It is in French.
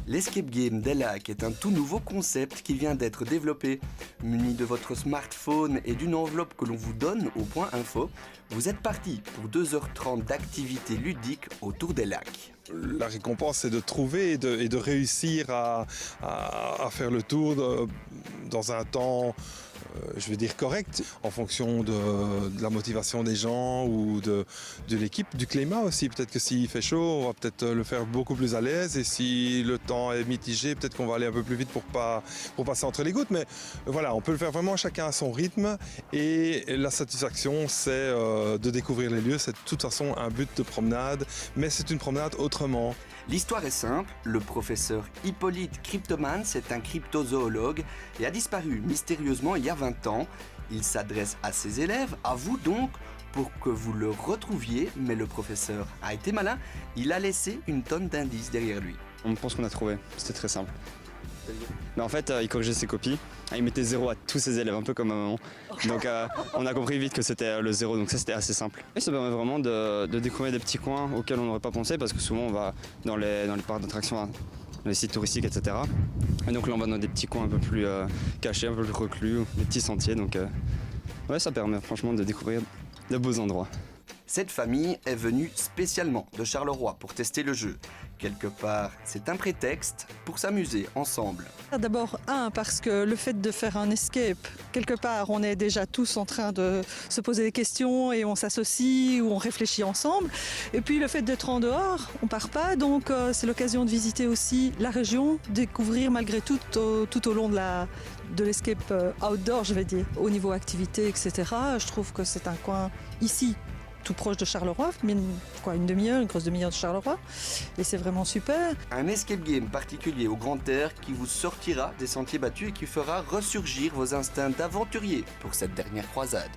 L'escape game des lacs est un tout nouveau concept qui vient d'être développé. Muni de votre smartphone et d'une enveloppe que l'on vous donne au point info, vous êtes parti pour 2h30 d'activités ludiques autour des lacs. La récompense, c'est de trouver et de réussir à faire le tour dans un temps, je vais dire correct, en fonction de la motivation des gens ou de l'équipe, du climat aussi. Peut-être que s'il fait chaud, on va peut-être le faire beaucoup plus à l'aise, et si le temps est mitigé, peut-être qu'on va aller un peu plus vite pour passer entre les gouttes. Mais voilà, on peut le faire vraiment chacun à son rythme, et la satisfaction, c'est de découvrir les lieux. C'est de toute façon un but de promenade, mais c'est une promenade autrement. L'histoire est simple, le professeur Hippolyte Cryptomans est un cryptozoologue et a disparu mystérieusement il y a 20 ans. Il s'adresse à ses élèves, à vous donc, pour que vous le retrouviez, mais le professeur a été malin, il a laissé une tonne d'indices derrière lui. On pense qu'on a trouvé, c'était très simple. Mais en fait, il corrigeait ses copies, il mettait 0 à tous ses élèves, un peu comme ma maman. Donc on a compris vite que c'était le 0, donc ça c'était assez simple. Et ça permet vraiment de découvrir des petits coins auxquels on n'aurait pas pensé, parce que souvent on va dans les parcs d'attractions, dans les sites touristiques, etc. Et donc là on va dans des petits coins un peu plus cachés, un peu plus reclus, des petits sentiers, donc ouais, ça permet franchement de découvrir de beaux endroits. Cette famille est venue spécialement de Charleroi pour tester le jeu. Quelque part, c'est un prétexte pour s'amuser ensemble. D'abord, parce que le fait de faire un escape, quelque part, on est déjà tous en train de se poser des questions et on s'associe ou on réfléchit ensemble. Et puis le fait d'être en dehors, on part pas, donc c'est l'occasion de visiter aussi la région, découvrir malgré tout au long de l'escape outdoor, je vais dire, au niveau activité, etc. Je trouve que c'est un coin ici, tout proche de Charleroi, mais une demi-heure, une grosse demi-heure de Charleroi, et c'est vraiment super. Un escape game particulier au grand air qui vous sortira des sentiers battus et qui fera ressurgir vos instincts d'aventurier pour cette dernière croisade.